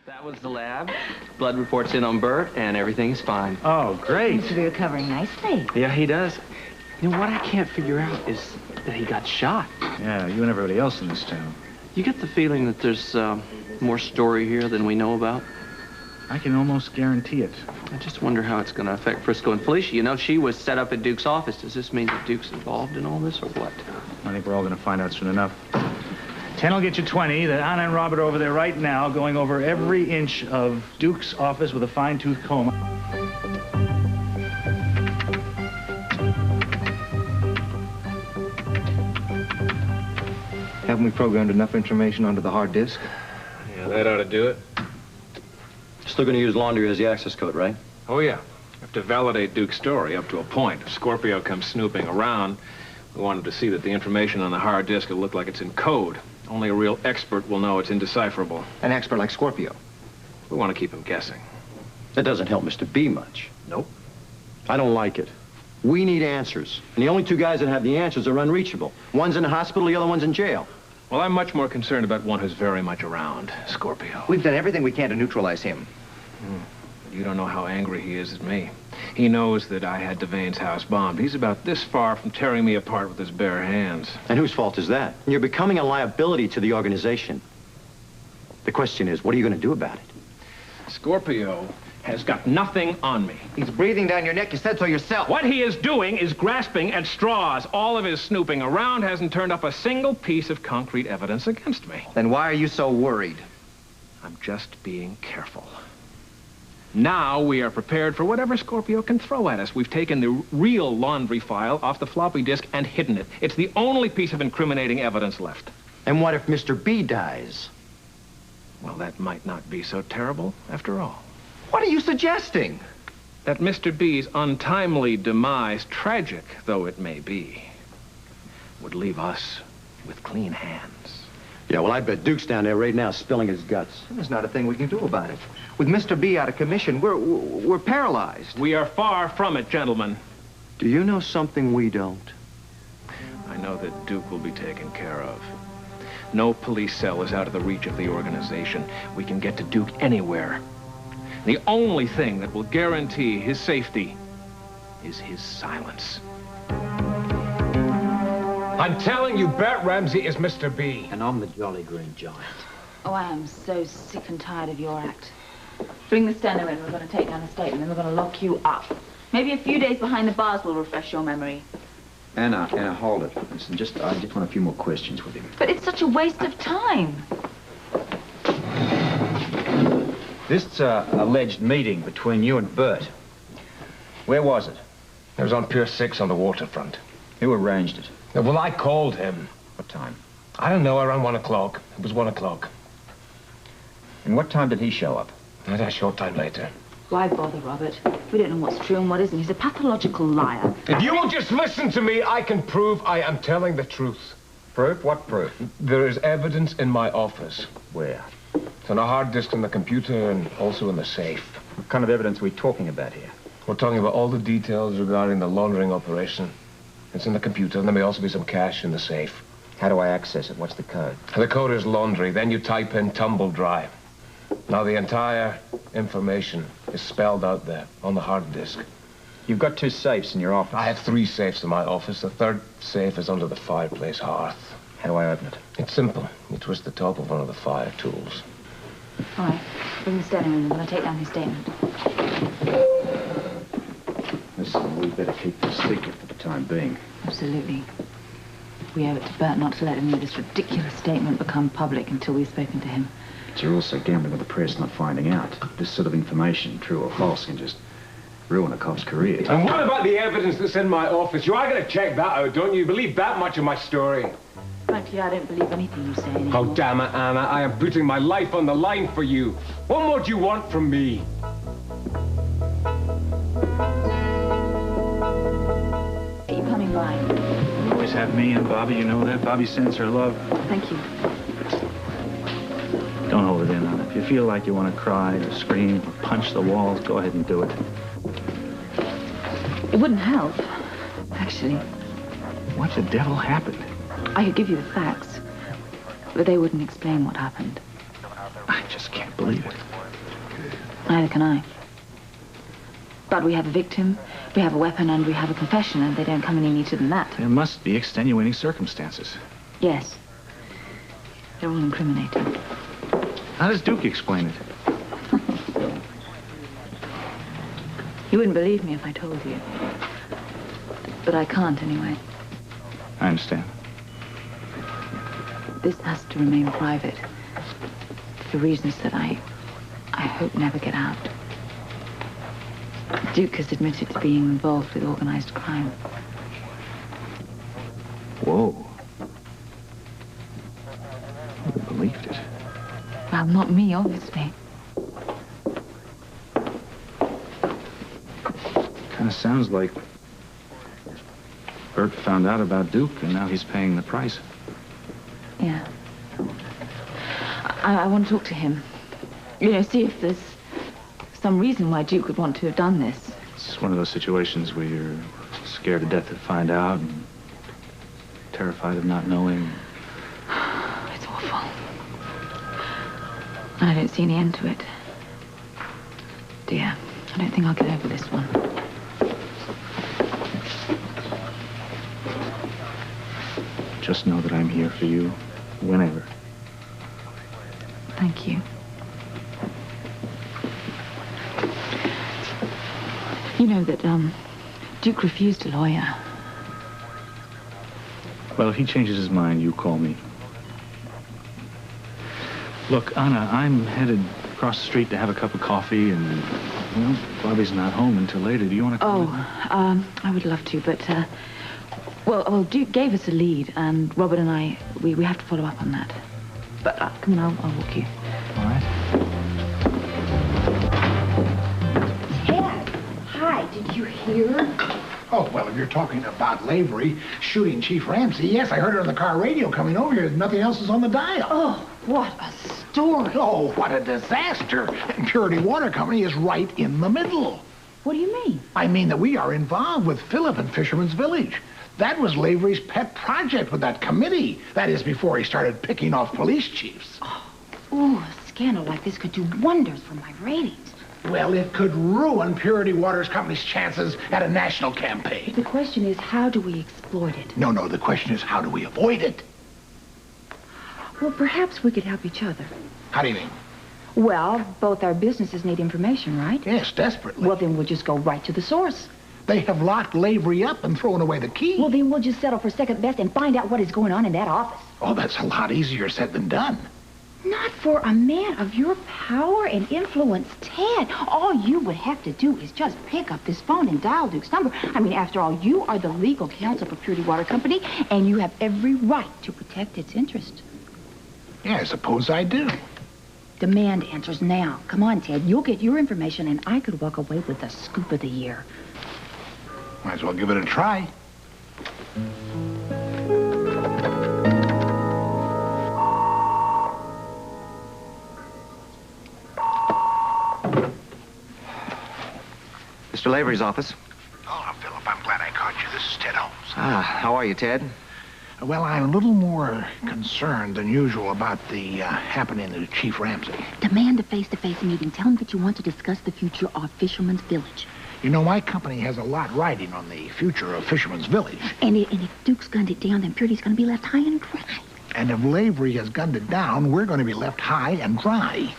That was the lab. Blood report's in on Bert, and everything's fine. Oh, great. Seems to be recovering nicely. Yeah, he does. You know, what I can't figure out is that he got shot. Yeah, you and everybody else in this town. You get the feeling that there's more story here than we know about? I can almost guarantee it. I just wonder how it's going to affect Frisco and Felicia. You know, she was set up at Duke's office. Does this mean that Duke's involved in all this, or what? I think we're all going to find out soon enough. 10 will get you 20. That Anna and Robert are over there right now, going over every inch of Duke's office with a fine-tooth comb. Haven't we programmed enough information onto the hard disk? Yeah, that ought to do it. Still going to use laundry as the access code, right? Oh, yeah. We have to validate Duke's story up to a point. If Scorpio comes snooping around, we want him to see that the information on the hard disk will look like it's in code. Only a real expert will know it's indecipherable. An expert like Scorpio. We want to keep him guessing. That doesn't help Mr. B much. Nope. I don't like it. We need answers. And the only two guys that have the answers are unreachable. One's in the hospital, the other one's in jail. Well, I'm much more concerned about one who's very much around, Scorpio. We've done everything we can to neutralize him. You don't know how angry he is at me. He knows that I had Devane's house bombed. He's about this far from tearing me apart with his bare hands. And whose fault is that? You're becoming a liability to the organization. The question is, what are you going to do about it? Scorpio has got nothing on me. He's breathing down your neck. You said so yourself. What he is doing is grasping at straws. All of his snooping around hasn't turned up a single piece of concrete evidence against me. Then why are you so worried? I'm just being careful. Now we are prepared for whatever Scorpio can throw at us. We've taken the real laundry file off the floppy disk and hidden it. It's the only piece of incriminating evidence left. And what if Mr. B dies? Well, that might not be so terrible after all. What are you suggesting? That Mr. B's untimely demise, tragic though it may be, would leave us with clean hands. Yeah, well, I bet Duke's down there right now spilling his guts. There's not a thing we can do about it. With Mr. B out of commission, we're paralyzed. We are far from it, gentlemen. Do you know something we don't? I know that Duke will be taken care of. No police cell is out of the reach of the organization. We can get to Duke anywhere. The only thing that will guarantee his safety is his silence. I'm telling you, Bert Ramsey is Mr. B. And I'm the Jolly Green Giant. Oh, I am so sick and tired of your act. Bring the steno in. We're going to take down a statement, and we're going to lock you up. Maybe a few days behind the bars will refresh your memory. Anna, hold it. Listen, I just want a few more questions with him. But it's such a waste of time. This alleged meeting between you and Bert, where was it? It was on Pier 6 on the waterfront. Who arranged it? Well, I called him. What time? I don't know, around 1 o'clock. It was 1 o'clock. And what time did he show up? A short time later. Why bother, Robert? We don't know what's true and what isn't. He's a pathological liar. If you will just listen to me, I can prove I am telling the truth. Proof? What proof? There is evidence in my office. Where? It's on a hard disk in the computer and also in the safe. What kind of evidence are we talking about here? We're talking about all the details regarding the laundering operation. It's in the computer, and there may also be some cash in the safe. How do I access it? What's the code? The code is laundry. Then you type in tumble dry. Now, the entire information is spelled out there on the hard disk. You've got 2 safes in your office. I have 3 safes in my office. The 3rd safe is under the fireplace hearth. How do I open it? It's simple. You twist the top of one of the fire tools. All right. Bring the steno in. We're going to take down his statement. Listen, we better keep this secret for the time being. Absolutely. We owe it to Bert not to let any of this ridiculous statement become public until we've spoken to him. But you're also gambling with the press not finding out. This sort of information, true or false, can just ruin a cop's career. And what about the evidence that's in my office? You are going to check that out, don't you? Believe that much of my story? Frankly, I don't believe anything you say anymore. Oh, damn it, Anna. I am putting my life on the line for you. What more do you want from me? Are you coming by? You always have me and Bobby, you know that. Bobby sends her love. Thank you. Don't hold it in on it. If you feel like you want to cry or scream or punch the walls, go ahead and do it. It wouldn't help, actually. What the devil happened? I could give you the facts, but they wouldn't explain what happened. I just can't believe it. Neither can I. But we have a victim, we have a weapon, and we have a confession, and they don't come any neater than that. There must be extenuating circumstances. Yes. They're all incriminating. How does Duke explain it? You wouldn't believe me if I told you. But I can't anyway. I understand. This has to remain private. For reasons that I hope never get out. Duke has admitted to being involved with organized crime. Whoa. I believed it. Well, not me, obviously. Kind of sounds like Bert found out about Duke, and now he's paying the price. Yeah. I want to talk to him. You know, see if there's some reason why Duke would want to have done this. It's one of those situations where you're scared to death to find out and terrified of not knowing. It's awful. And I don't see any end to it. Dear, I don't think I'll get over this one. Just know that I'm here for you whenever. Thank you. You know that, Duke refused a lawyer. Well, if he changes his mind, you call me. Look, Anna, I'm headed across the street to have a cup of coffee, and, well, Bobby's not home until later. Do you want to come with me? I would love to, but, well, Duke gave us a lead, and Robert and I, we have to follow up on that. But, come on, I'll walk you. All right. Ted, hi, did you hear? Oh, well, if you're talking about Lavery shooting Chief Ramsey, yes, I heard it on the car radio coming over here. Nothing else is on the dial. Oh, what a story. Oh, what a disaster. And Purity Water Company is right in the middle. What do you mean? I mean that we are involved with Phillip and Fisherman's Village. That was Lavery's pet project with that committee. That is before he started picking off police chiefs. Ooh, a scandal like this could do wonders for my ratings. Well, it could ruin Purity Water Company's chances at a national campaign. The question is, how do we exploit it? No, the question is, how do we avoid it? Well, perhaps we could help each other. How do you mean? Well, both our businesses need information, right? Yes, desperately. Well, then we'll just go right to the source. They have locked Lavery up and thrown away the key. Well, then we'll just settle for second best and find out what is going on in that office. Oh, that's a lot easier said than done. Not for a man of your power and influence, Ted. All you would have to do is just pick up this phone and dial Duke's number. I mean, after all, you are the legal counsel for Purity Water Company, and you have every right to protect its interest. Yeah, I suppose I do. Demand answers now. Come on, Ted. You'll get your information, and I could walk away with the scoop of the year. Might as well give it a try. Mr. Lavery's office. Oh, Phillip, I'm glad I caught you. This is Ted Holmes. How are you, Ted? Well, I'm a little more concerned than usual about the happening to Chief Ramsey. Demand a face-to-face meeting. Tell him that you want to discuss the future of Fisherman's Village. You know, my company has a lot riding on the future of Fisherman's Village. And if Duke's gunned it down, then Purity's going to be left high and dry. And if Lavery has gunned it down, we're going to be left high and dry.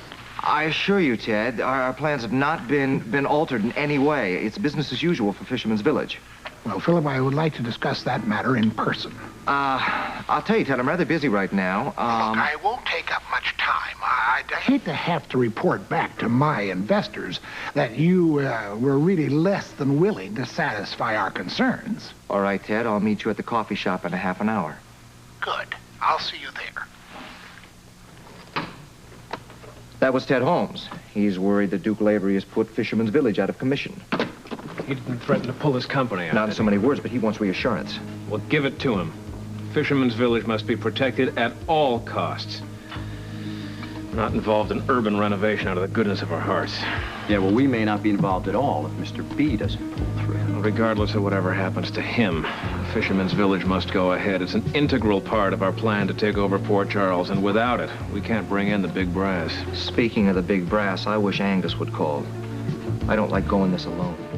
I assure you, Ted, our plans have not been altered in any way. It's business as usual for Fisherman's Village. Well, Phillip, I would like to discuss that matter in person. I'll tell you, Ted, I'm rather busy right now. Look, I won't take up much time. I hate to have to report back to my investors that you were really less than willing to satisfy our concerns. All right, Ted, I'll meet you at the coffee shop in a half an hour. Good. I'll see you there. That was Ted Holmes. He's worried that Duke Lavery has put Fisherman's Village out of commission. He didn't threaten to pull his company out. Not in so many words, but he wants reassurance. Well, give it to him. Fisherman's Village must be protected at all costs. We're not involved in urban renovation out of the goodness of our hearts. Yeah, well, we may not be involved at all if Mr. B doesn't pull through. Regardless of whatever happens to him, Fisherman's Village must go ahead. It's an integral part of our plan to take over Port Charles, and without it, we can't bring in the big brass. Speaking of the big brass, I wish Angus would call. I don't like going this alone.